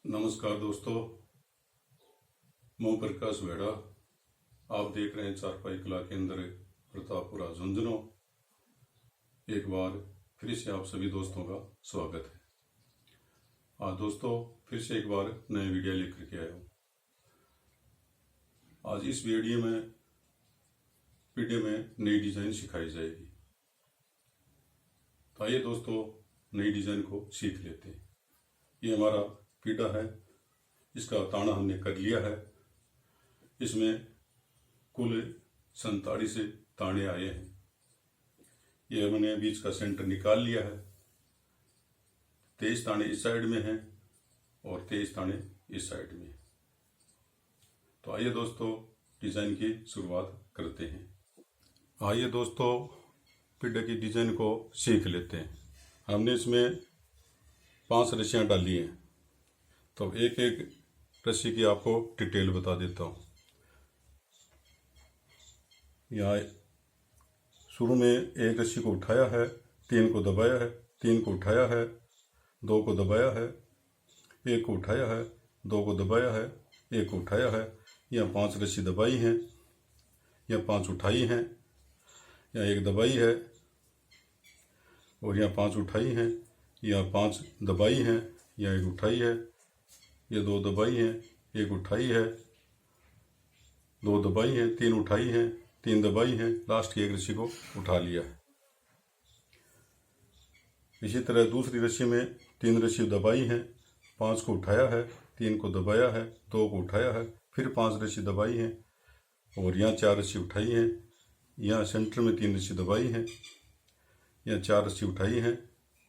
नमस्कार दोस्तों, मैं प्रकाश वेड़ा। आप देख रहे हैं चारपाई कला केंद्र प्रतापपुरा झुंझुनू। एक बार फिर से आप सभी दोस्तों का स्वागत है। आज दोस्तों फिर से एक बार नए वीडियो लेकर के आया हूँ। आज इस वीडियो में नई डिजाइन सिखाई जाएगी। तो आइए दोस्तों नई डिजाइन को सीख लेते हैं। ये हमारा पीढ़ा है, इसका ताना हमने कर लिया है। इसमें कुल 47 ताने आए हैं। ये हमने बीच का सेंटर निकाल लिया है। 23 ताने इस साइड में हैं और 23 ताने इस साइड में। तो आइए दोस्तों डिजाइन की शुरुआत करते हैं। आइए दोस्तों पीढ़े की डिजाइन को सीख लेते हैं। हमने इसमें 5 रस्सियां डाली हैं, तो एक एक रस्सी की आपको डिटेल बता देता हूँ। यहाँ शुरू में एक रस्सी को उठाया है, 3 को दबाया है, 3 को उठाया है, 2 को दबाया है, 1 को उठाया है, 2 को दबाया है, 1 को उठाया है। यहाँ 5 रस्सी दबाई हैं, यहाँ 5 उठाई हैं, यहाँ 1 दबाई है और यहाँ 5 उठाई हैं, यहाँ 5 दबाई हैं, यहाँ 1 उठाई है, ये 2 दबाई हैं, 1 उठाई है, 2 दबाई हैं, 3 उठाई हैं, 3 दबाई हैं, लास्ट की 1 रस्सी को उठा लिया है। इसी तरह दूसरी रस्सी में 3 रस्सी दबाई हैं, 5 को उठाया है, 3 को दबाया है, 2 को उठाया है, फिर 5 रस्सी दबाई हैं और यहाँ 4 रस्सी उठाई हैं। यहाँ सेंटर में 3 रस्सी दबाई हैं, यहाँ 4 रस्सी उठाई हैं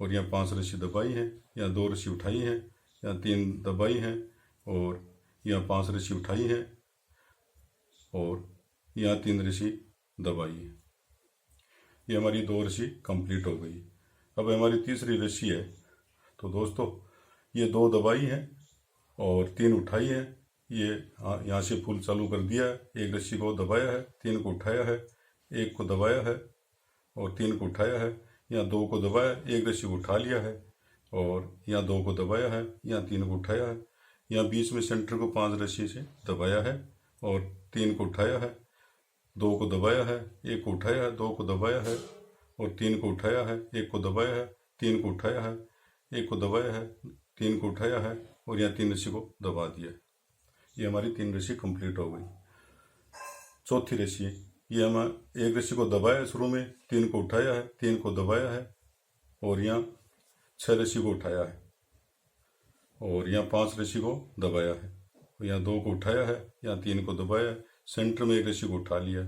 और यहाँ 5 रस्सी दबाई हैं, यहाँ 2 रस्सी उठाई हैं, यहाँ 3 दबाई हैं और यहाँ 5 रस्सी उठाई है और यहाँ 3 रस्सी दबाई है। ये हमारी 2 रस्सी कंप्लीट हो गई। अब हमारी तीसरी रस्सी है। तो दोस्तों ये 2 दबाई है और 3 उठाई है। ये यहाँ से फुल चालू कर दिया है। 1 रस्सी को दबाया है, 3 को उठाया है, 1 को दबाया है और 3 को उठाया है। यहाँ 2 को दबाया, 1 रस्सी को उठा लिया है और यहाँ 2 को दबाया है, यहाँ 3 को उठाया है। यहाँ बीच में सेंटर को 5 रस्सी से दबाया है और 3 को उठाया है, 2 को दबाया है, 1 को उठाया है, 2 को दबाया है और 3 को उठाया है, 1 को दबाया है, 3 को उठाया है, 1 को दबाया है, 3 को उठाया है और यहाँ 3 रस्सी को दबा दिया। ये हमारी 3 रस्सी कंप्लीट हो गई। चौथी रस्सी, ये हम 1 रस्सी को दबाया शुरू में, 3 को उठाया है, 3 को दबाया है और यहाँ 6 रस्सी को उठाया है और यहाँ 5 रस्सी को दबाया है और यहाँ 2 को उठाया है, यहाँ 3 को दबाया है, सेंटर में 1 रस्सी को उठा लिया,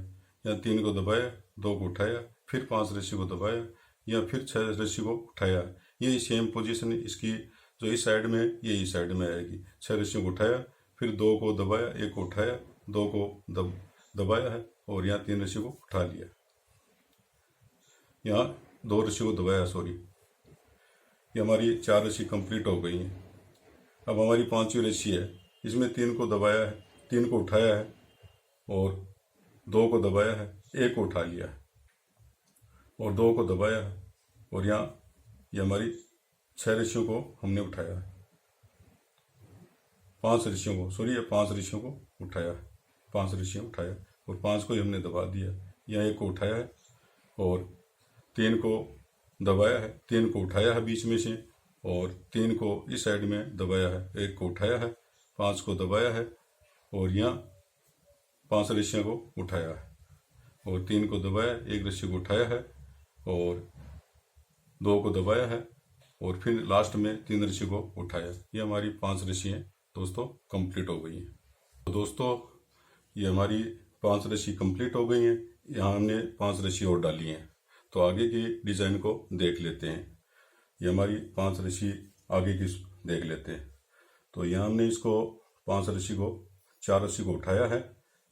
यहाँ 3 को दबाया, 2 को उठाया, फिर 5 रस्सी को दबाया, यहाँ फिर 6 रस्सी को उठाया। ये सेम पोजीशन इसकी जो इस साइड में ये इस साइड में आएगी। 6 रस्सी को उठाया, फिर 2 को दबाया, 1 को उठाया, 2 को दबाया है और यहाँ 3 रस्सी को उठा लिया। यहाँ 2 रस्सी को दबाया, सॉरी। ये हमारी 4 रस्सी कंप्लीट हो गई हैं। अब हमारी 5वीं रस्सी है। इसमें 3 को दबाया है, 3 को उठाया है और 2 को दबाया है, 1 को उठा लिया है और 2 को दबाया है और यहाँ ये हमारी 6 रस्सियों को हमने उठाया है। 5 रस्सियों को, सॉरी, 5 रस्सियों को उठाया है, 5 रस्सियाँ उठाया और 5 को ही हमने दबा दिया। यहाँ 1 को उठाया है और 3 को दबाया है, 3 को उठाया है बीच में से और 3 को इस साइड में दबाया है, 1 को उठाया है, 5 को दबाया है और यहाँ 5 रस्सियों को उठाया है और 3 को दबाया, 1 रस्सी को उठाया है और 2 को दबाया है और फिर लास्ट में 3 रस्सी को उठाया। ये हमारी 5 रस्सियाँ दोस्तों कंप्लीट हो गई हैं। तो दोस्तों ये हमारी 5 रस्सी कंप्लीट हो गई हैं। यहाँ हमने 5 रस्सी और डाली हैं। तो आगे की डिज़ाइन को देख लेते हैं। ये हमारी 5 रस्सी आगे की देख लेते हैं। तो यहाँ हमने इसको 5 रस्सी को, 4 रस्सी को उठाया है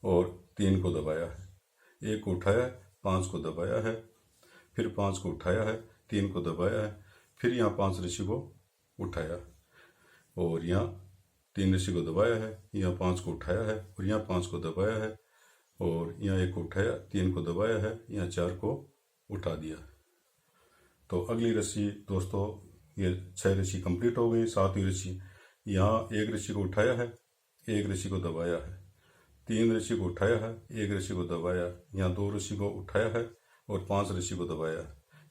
और 3 को दबाया है, 1 को उठाया है, 5 को दबाया है, फिर 5 को उठाया है, 3 को दबाया है, फिर यहाँ 5 रस्सी को उठाया और यहाँ 3 रस्सी को दबाया है, यहाँ 5 को उठाया है और यहाँ 5 को दबाया है और यहाँ 1 को उठाया, 3 को दबाया है, यहाँ 4 को उठा दिया। तो अगली रस्सी दोस्तों ये 6 रस्सी कंप्लीट हो गई। 7वीं रस्सी यहाँ एक रस्सी को उठाया है, एक रस्सी को दबाया है, 3 रस्सी को उठाया है, एक रस्सी को दबाया, यहाँ 2 रस्सी को उठाया है और 5 रस्सी को दबाया,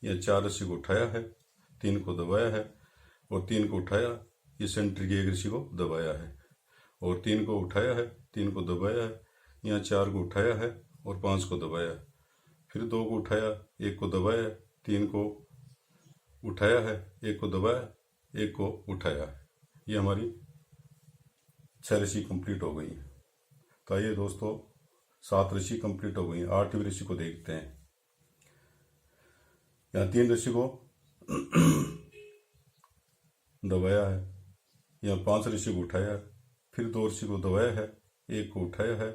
यहाँ 4 रस्सी को उठाया है, 3 को दबाया है और 3 को उठाया, ये सेंटर की एक रस्सी को दबाया है और 3 को उठाया है, 3 को दबाया है, यहाँ 4 को उठाया है और 5 को दबाया, फिर 2 को उठाया, 1 को दबाया, 3 को उठाया है, 1 को दबाया, 1 को उठाया। ये हमारी 6 रस्सी कंप्लीट हो गई। तो आइए दोस्तों 7 रस्सी कंप्लीट हो गई। 8वीं रस्सी को देखते हैं। यहाँ 3 रस्सी को दबाया है, यहाँ 5 रस्सी को उठाया है, फिर 2 रस्सी को दबाया है, 1 को उठाया है,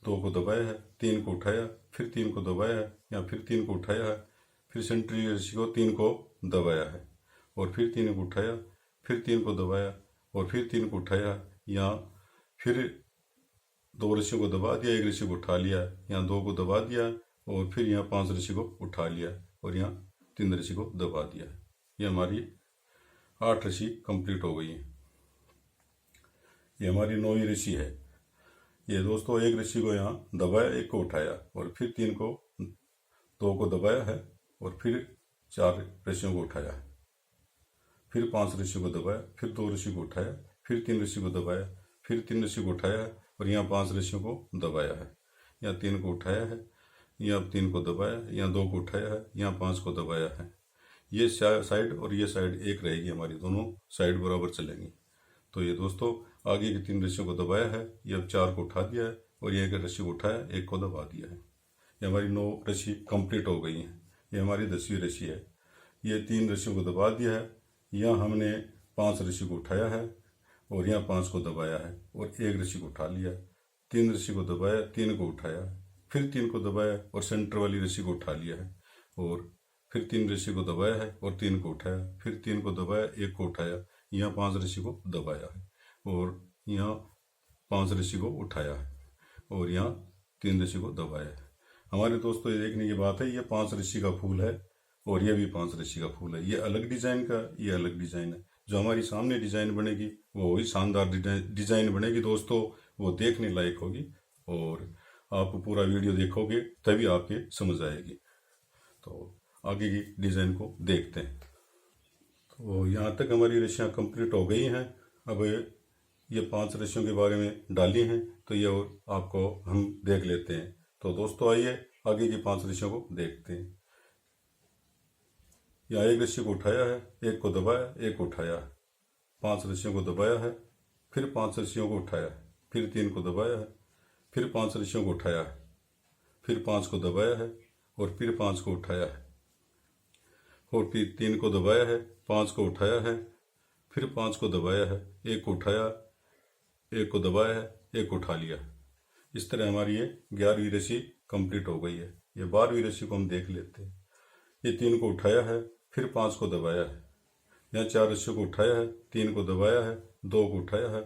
2 को दबाया है, 3 को उठाया, फिर 3 को दबाया है, यहाँ फिर 3 को उठाया है, फिर सेंट्री रस्सी को 3 को दबाया है और फिर 3 को उठाया, फिर 3 को दबाया और फिर 3 को उठाया, यहाँ फिर 2 रस्सियों को दबा दिया, 1 रस्सी को उठा लिया, यहाँ 2 को दबा दिया और फिर यहाँ 5 रस्सी को उठा लिया और यहाँ 3 रस्सी को दबा दिया। ये हमारी 8 रस्सी कंप्लीट हो गई है। ये हमारी 9वीं रस्सी है। ये दोस्तों 1 रस्सी को यहाँ दबाया, 1 को उठाया और फिर 3 को 2 को दबाया है और फिर 4 रस्सियों को उठाया, फिर 5 रस्सी को दबाया, फिर 2 रस्सी को उठाया, फिर 3 रस्सी को दबाया, फिर 3 रस्सी को उठाया और यहाँ 5 रस्सियों को दबाया है, यहाँ 3 को उठाया है, यहाँ 3 को दबाया, यहाँ 2 को उठाया है, यहाँ 5 को दबाया है। ये साइड और ये साइड एक रहेगी, हमारी दोनों साइड बराबर चलेंगी। तो ये दोस्तों आगे की 3 रस्सियों को दबाया है, ये अब 4 को उठा दिया है और ये 1 रस्सी को उठाया, 1 को दबा दिया है। ये हमारी 9 रस्सी कंप्लीट हो गई है। ये हमारी 10वीं रस्सी है। ये 3 रस्सियों को दबा दिया है, यहाँ हमने 5 रस्सी को उठाया है और यहाँ 5 को दबाया है और 1 रस्सी को उठा लिया, 3 रस्सी को दबाया, 3 को उठाया, फिर 3 को दबाया और सेंटर वाली रस्सी को उठा लिया है और फिर 3 रस्सी को दबाया है और 3 को उठाया, फिर 3 को दबाया, 1 को उठाया, यहाँ 5 रस्सी को दबाया है और यहाँ 5 रस्सी को उठाया है और यहाँ 3 रस्सी को दबाया है। हमारे दोस्तों ये देखने की बात है, ये 5 रस्सी का फूल है और ये भी 5 रस्सी का फूल है। ये अलग डिजाइन का, ये अलग डिजाइन है। जो हमारी सामने डिजाइन बनेगी वो वही शानदार डिजाइन बनेगी दोस्तों, वो देखने लायक होगी और आप पूरा वीडियो देखोगे तभी आपके समझ आएगी। तो आगे की डिजाइन को देखते हैं। तो यहाँ तक हमारी रस्सियाँ कंप्लीट हो गई हैं। अब ये 5 रस्सियों के बारे में डाली हैं तो ये आपको हम देख लेते हैं। तो दोस्तों आइए आगे की 5 रस्सियों को देखते हैं। यहाँ 1 रस्सी को उठाया है, 1 को दबाया, 1 को उठाया, 5 रस्सियों को दबाया है, फिर 5 रस्सियों को उठाया, फिर 3 को दबाया है, फिर 5 रस्सियों को उठाया है, फिर 5 को दबाया है और फिर 5 को उठाया है और फिर 3 को दबाया है, 5 को उठाया है, फिर 5 को दबाया है, 1 को उठाया, 1 को दबाया है, 1 को उठा लिया। इस तरह हमारी ये 11वीं रस्सी कंप्लीट हो गई है। ये 12वीं रस्सी को हम देख लेते हैं। ये 3 को उठाया है, फिर 5 को दबाया है, यहाँ 4 रस्सियों को उठाया है, 3 को दबाया है, 2 को उठाया है,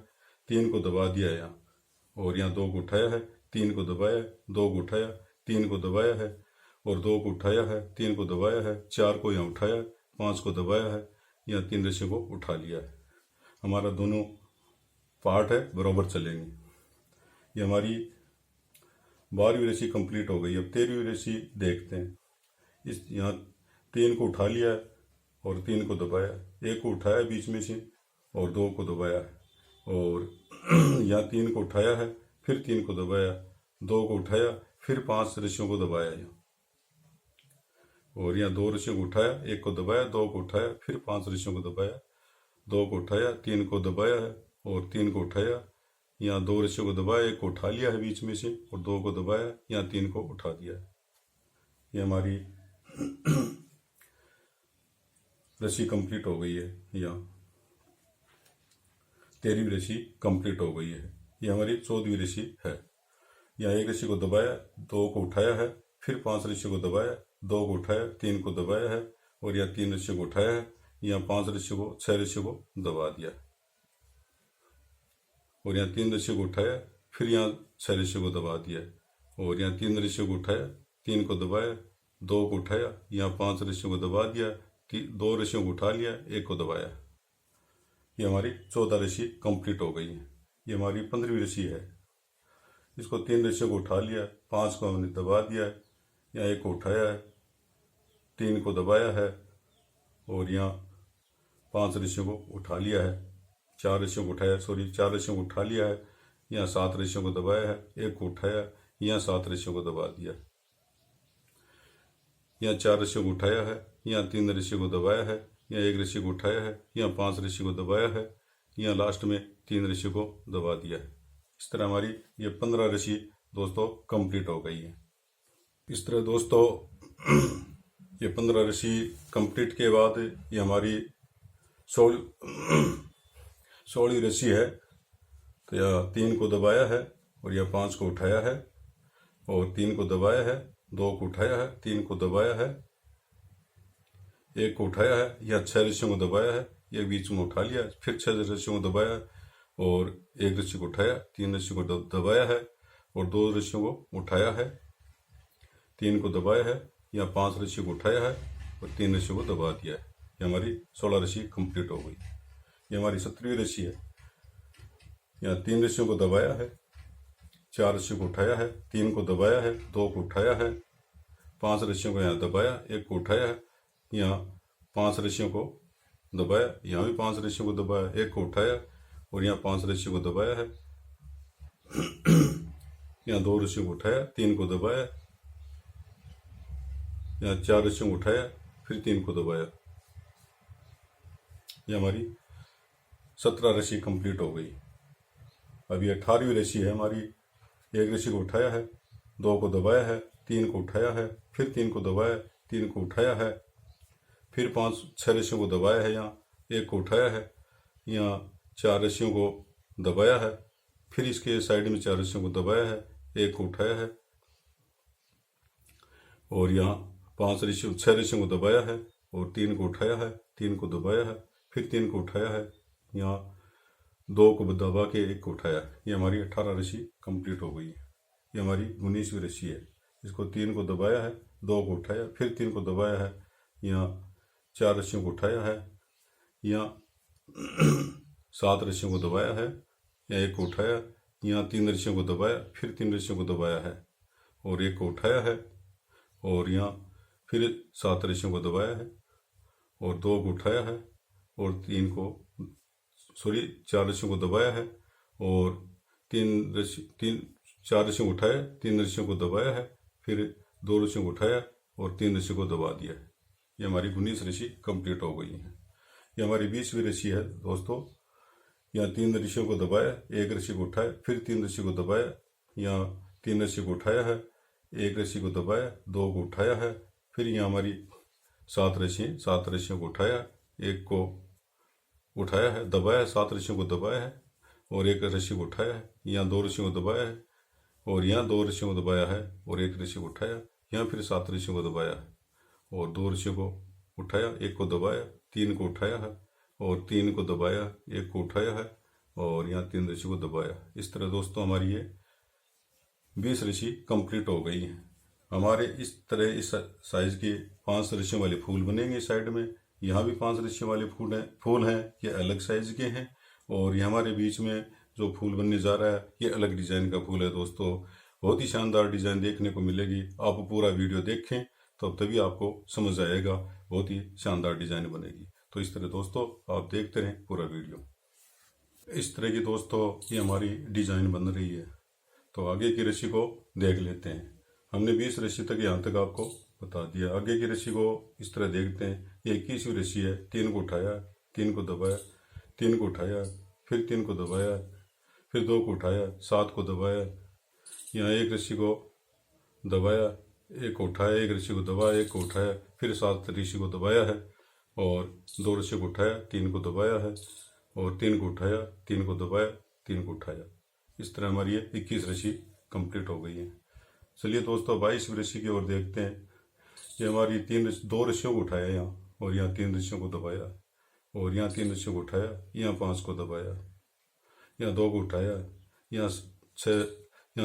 3 को दबा दिया है यहाँ और यहाँ 2 को उठाया है, 3 को दबाया है, 2 को उठाया, 3 को दबाया है और 2 को उठाया है, 3 को दबाया है, 4 को यहाँ उठाया, 5 को दबाया है, यहाँ 3 रस्सियों को उठा लिया है। हमारा दोनों पार्ट है बराबर चलेंगे। ये हमारी 12वीं रस्सी कंप्लीट हो गई। अब 13वीं रस्सी देखते हैं। इस यहाँ 3 को उठा लिया और 3 को दबाया, 1 को उठाया बीच में से और 2 को दबाया और यहाँ 3 को उठाया है, फिर 3 को दबाया, 2 को उठाया, फिर 5 रस्सियों को दबाया यहाँ और यहाँ 2 रस्सियों को उठाया, 1 को दबाया, 2 को उठाया, फिर 5 रस्सियों को दबाया, 2 को उठाया, 3 को दबाया है और 3 को उठाया, यहाँ 2 रस्सियों को दबाया, 1 को उठा लिया है बीच में से और 2 को दबाया, यहाँ 3 को उठा दिया। ये हमारी रस्सी कंप्लीट हो गई है। यहाँ 13वीं रस्सी कंप्लीट हो गई है। ये हमारी 14वीं रस्सी है। यहाँ 1 रस्सी को दबाया, 2 को उठाया है, फिर 5 रस्सी को दबाया, 2 को उठाया, 3 को दबाया है और यहाँ 3 रस्सी को उठाया है, यहाँ 5 रस्सी को 6 रस्सी को दबा दिया और यहाँ 3 रस्सी को उठाया, फिर यहाँ 6 रस्सी को दबा दिया और यहाँ 3 रस्सी को उठाया, 3 को दबाया, 2 को उठाया, यहाँ 5 रस्सियों को दबा दिया, 2 रस्सियों को उठा लिया, 1 को दबाया ये हमारी 14 रस्सी कंप्लीट हो गई है। ये हमारी 15वीं रस्सी है। इसको 3 रस्सियों को उठा लिया, 5 को हमने दबा दिया है, यहाँ 1 को उठाया है, 3 को दबाया है और यहाँ 5 रस्सियों को उठा लिया है, 4 रस्सियों को उठाया, 4 रस्सियों को उठा लिया है, यहाँ 7 रस्सियों को दबाया है, 1 को उठाया, यहाँ 7 रस्सियों को दबा दिया, यहाँ 4 रस्सियों को उठाया है, यहाँ 3 रस्सियों को दबाया है, यहाँ 1 रस्सी को उठाया है, यहाँ 5 रस्सी को दबाया है, यहाँ लास्ट में 3 रस्सी को दबा दिया है। इस तरह हमारी ये 15 रस्सी दोस्तों कंप्लीट हो गई है। इस तरह दोस्तों ये 15 रस्सी कंप्लीट के बाद ये हमारी 16वीं रस्सी है। तो यह 3 को दबाया है और यह 5 को उठाया है और 3 को दबाया है, 2 को उठाया है, 3 को दबाया है, 1 को उठाया है, यह 6 रस्सियों को दबाया है, यह बीच में उठा लिया, फिर 6 रस्सियों को दबाया और 1 रस्सी को उठाया, 3 रस्सी को दबाया है और 2 रस्सियों को उठाया है, 3 को दबाया है, या 5 रस्सी को उठाया है और 3 रस्सी को दबा दिया है। ये हमारी 16 रस्सी कंप्लीट हो गई। ये हमारी 17वीं रस्सी है। यहाँ 3 रस्सियों को दबाया है, 4 रस्सी को उठाया है, 3 को दबाया है, 2 को उठाया है, 5 रस्सियों को यहाँ दबाया, 1 को उठाया है, यहाँ 5 रस्सियों को दबाया, यहाँ भी 5 रस्सियों को दबाया, 1 को उठाया और यहाँ 5 रस्सियों को दबाया है, यहाँ 2 रस्सियों को उठाया, 3 को दबाया, यहाँ 4 रस्सियों को उठाया, फिर 3 को दबाया। ये हमारी 17 रस्सी कंप्लीट हो गई। अब ये 18वीं रस्सी है हमारी। 1 रस्सी को उठाया है, 2 को दबाया है, 3 को उठाया है, फिर 3 को दबाया, 3 को उठाया है, फिर 6 रस्सियों को दबाया है, यहाँ 1 को उठाया है, यहाँ 4 रस्सियों को दबाया है, फिर इसके साइड में 4 रस्सियों को दबाया है, 1 को उठाया है और यहाँ 6 रस्सियों को दबाया है और 3 को उठाया है, 3 को दबाया है, फिर 3 को उठाया है, यहाँ 2 को दबा के 1 को उठाया। ये हमारी 18 रस्सी कंप्लीट हो गई है। ये हमारी 19वीं रस्सी है। इसको 3 को दबाया है, 2 को उठाया, फिर 3 को दबाया है, यहाँ 4 रस्सियों को उठाया है, यहाँ 7 रस्सियों को दबाया है, यहाँ 1 को उठाया, यहाँ 3 रस्सियों को दबाया, फिर 3 रस्सियों को दबाया है और 1 को उठाया है और यहाँ फिर 7 रस्सियों को दबाया है और 2 को उठाया है और 4 रस्सियों को दबाया है और 4 रस्सियों को उठाया, 3 रस्सियों को दबाया है, फिर 2 रस्सियों को उठाया और 3 रस्सियों को दबा दिया है। ये हमारी 19 रस्सी कंप्लीट हो गई है। ये हमारी 20वीं रस्सी है दोस्तों। यहाँ 3 रस्सियों को दबाया, 1 रस्सी को उठाया, फिर 3 रस्सी को दबाया, यहाँ 3 रस्सी को उठाया है, 1 रस्सी को दबाया, 2 को उठाया है, फिर यहाँ हमारी 7 रस्सियों को उठाया, 1 को उठाया है, दबाया, 7 रस्सियों को दबाया है और 1 रस्सी को उठाया है, यहाँ 2 रस्सियों को दबाया है और यहाँ 2 रस्सियों को दबाया है और 1 रस्सी को उठाया, यहाँ फिर 7 रस्सियों को दबाया है और 2 रस्सियों को उठाया, 1 को दबाया, 3 को उठाया है और 3 को दबाया, 1 को उठाया है और यहाँ 3 रस्सी को दबाया। इस तरह दोस्तों हमारी ये 20 रस्सी कंप्लीट हो गई है। हमारे इस तरह इस साइज के 5 रस्सियों वाले फूल बनेंगे साइड में। यहाँ भी 5 रस्सियों वाले फूल हैं, ये अलग साइज के हैं और ये हमारे बीच में जो फूल बनने जा रहा है ये अलग डिजाइन का फूल है दोस्तों। बहुत ही शानदार डिजाइन देखने को मिलेगी। आप पूरा वीडियो देखें तो तभी आपको समझ आएगा, बहुत ही शानदार डिजाइन बनेगी। तो इस तरह दोस्तों आप देखते रहें पूरा वीडियो। इस तरह की दोस्तों ये हमारी डिजाइन बन रही है। तो आगे की रस्सी को देख लेते हैं। हमने 20 रस्सी तक यहाँ तक आपको बता दिया। आगे की रस्सी को इस तरह देखते हैं। ये 21वीं रस्सी है। 3 को उठाया, 3 को दबाया, 3 को उठाया, फिर 3 को दबाया, फिर 2 को उठाया, 7 को दबाया, यहाँ 1 रस्सी को दबाया, 1 को उठाया, 1 रस्सी को दबाया, 1 को उठाया, फिर 7 रस्सी को दबाया है और 2 रस्सी को उठाया, 3 को दबाया है और 3 को उठाया, 3 को दबाया, 3 को उठाया। इस तरह हमारी ये 21 रस्सी कंप्लीट हो गई है। चलिए दोस्तों 22वीं रस्सी की ओर देखते हैं। ये हमारी 2 रस्सियों को उठाया यहाँ और यहाँ 3 रस्सियों को दबाया और यहाँ 3 रस्सियों को उठाया, यहाँ 5 को दबाया, यहाँ 2 को उठाया, यहाँ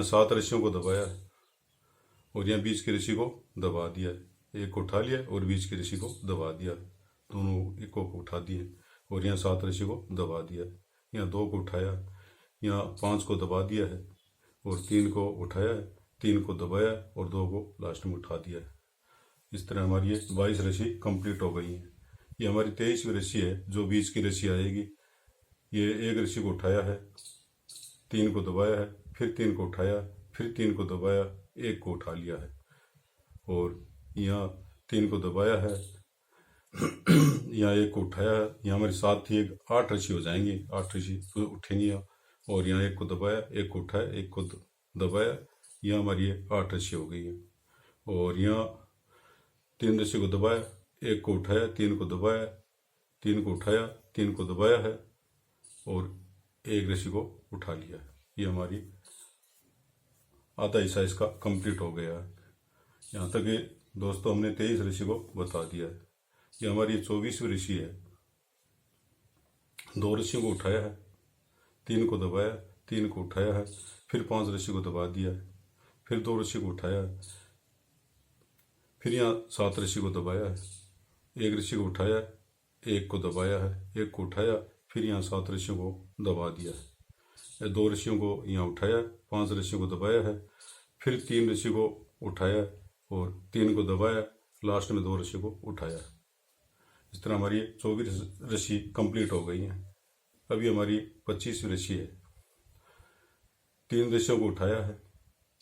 7 रस्सियों को दबाया और यहाँ बीच की रस्सी को दबा दिया। 1 को उठा लिया और बीच की रस्सी को दबा दिया, दोनों 1 को उठा दिए और यहाँ 7 रस्सी को दबा दिया, यहाँ 2 को उठाया, यहाँ 5 को दबा दिया है और 3 को उठाया है, 3 को दबाया और 2 को लास्ट में उठा दिया है। इस तरह हमारी ये 22 रस्सी कंप्लीट हो गई है। ये हमारी 23वीं रस्सी है जो बीच की रस्सी आएगी। ये 1 रस्सी को उठाया है, 3 को दबाया है, फिर 3 को उठाया, फिर 3 को दबाया, 1 को उठा लिया है और यहाँ 3 को दबाया है, यहाँ 1 को उठाया है। यहाँ हमारे साथ ही 8 रस्सी हो जाएंगी, 8 रस्सी तो उठेंगी और यहाँ 1 को दबाया, 1 को उठाया, 1 को दबाया, यहाँ हमारी ये 8 रस्सी हो गई है। और यहाँ 3 रस्सी को दबाया, 1 को उठाया, 3 को दबाया, 3 को उठाया, 3 को दबाया है और 1 रस्सी को उठा लिया है। ये हमारी आधा हिस्सा इसका कंप्लीट हो गया है। यहाँ तक ये दोस्तों हमने 23 रस्सी को बता दिया है। ये हमारी 24वीं रस्सी है। 2 रस्सियों को उठाया है, 3 को दबाया, 3 को उठाया है, फिर 5 रस्सी को दबा दिया है, फिर 2 रस्सी को उठाया है, फिर यहाँ 7 रस्सी को दबाया है, 1 रस्सी को उठाया, 1 को दबाया है, 1 को उठाया, फिर यहाँ 7 रस्सियों को दबा दिया है, 2 रस्सियों को यहाँ उठाया, 5 रस्सियों को दबाया है, फिर 3 रस्सी को उठाया और 3 को दबाया, लास्ट में 2 रस्सी को उठाया। इस तरह हमारी 24 रस्सी कंप्लीट हो गई है। अभी हमारी 25वीं रस्सी है। 3 रस्सियों को उठाया है,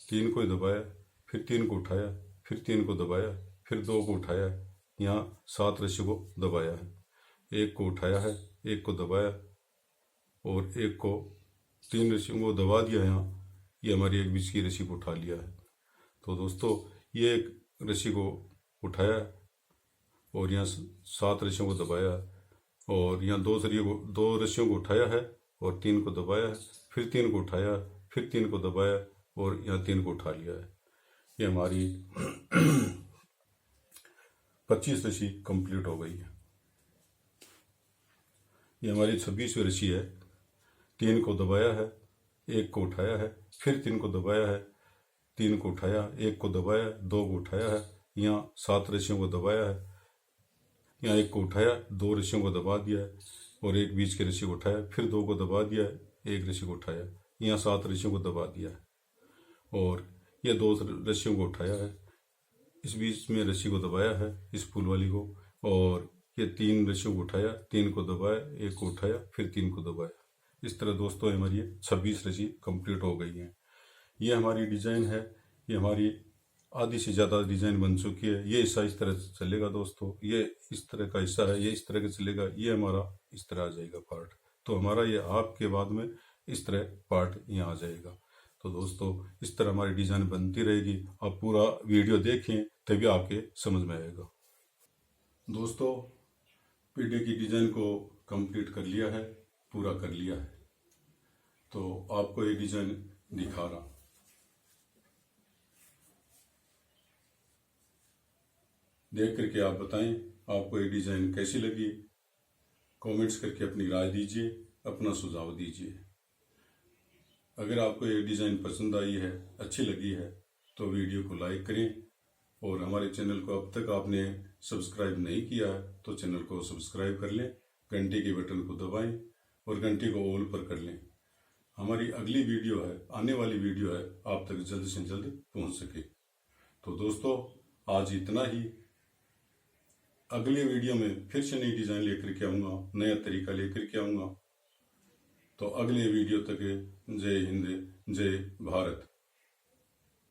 3 को दबाया, फिर 3 को उठाया, फिर 3 को दबाया, फिर 2 को उठाया, यहाँ 7 रस्सी को दबाया है, 1 को उठाया है, 1 को दबाया और 1 को 3 रस्सियों को दबा दिया। यहाँ ये हमारी 1 बीच की रस्सी को उठा लिया है। तो दोस्तों ये 1 रस्सी को उठाया और यहाँ 7 रस्सियों को दबाया और यहाँ 2 रस्सियों को उठाया है और 3 को दबाया, फिर 3 को उठाया, फिर 3 को दबाया और यहाँ 3 को उठा लिया है। ये हमारी 25 रस्सी कंप्लीट हो गई है। ये हमारी 26वीं रस्सी है। 3 को दबाया है, 1 को उठाया है, फिर 3 को दबाया है, 3 को उठाया, 1 को दबाया, 2 को उठाया है, यहाँ 7 रस्सियों को दबाया है, यहाँ 1 को उठाया, 2 रस्सियों को दबा दिया है और 1 बीच की रस्सी को उठाया, फिर 2 को दबा दिया, 1 रस्सी को उठाया, यहाँ 7 रस्सियों को दबा दिया है और ये 2 रस्सियों को उठाया है, इस बीच में रस्सी को दबाया है, इस पुल वाली को, और ये 3 रस्सियों को उठाया, 3 को दबाया, 1 को उठाया, फिर 3 को दबाया। इस तरह दोस्तों हमारी 26 रस्सी कंप्लीट हो गई है। ये हमारी डिजाइन है। ये हमारी आधी से ज़्यादा डिजाइन बन चुकी है। ये हिस्सा इस तरह से चलेगा दोस्तों, ये इस तरह का हिस्सा है, ये इस तरह का चलेगा, ये हमारा इस तरह आ जाएगा पार्ट। तो हमारा ये हाफ के बाद में इस तरह पार्ट यहाँ आ जाएगा। तो दोस्तों इस तरह हमारी डिजाइन बनती रहेगी। आप पूरा वीडियो देखें तभी आपके समझ में आएगा। दोस्तों पीढ़े की डिजाइन को कंप्लीट कर लिया है, पूरा कर लिया है, तो आपको ये डिजाइन दिखा रहा। देख करके आप बताएं आपको ये डिजाइन कैसी लगी। कमेंट्स करके अपनी राय दीजिए, अपना सुझाव दीजिए। अगर आपको ये डिजाइन पसंद आई है, अच्छी लगी है, तो वीडियो को लाइक करें और हमारे चैनल को अब तक आपने सब्सक्राइब नहीं किया है तो चैनल को सब्सक्राइब कर लें, घंटे के बटन को दबाएं और घंटी को ऑल पर कर लें। हमारी अगली वीडियो है, आने वाली वीडियो है, आप तक जल्द से जल्द पहुंच सके। तो दोस्तों आज इतना ही। अगले वीडियो में फिर से नई डिजाइन लेकर के आऊँगा, नया तरीका लेकर के आऊँगा। तो अगले वीडियो तक जय हिंद, जय भारत।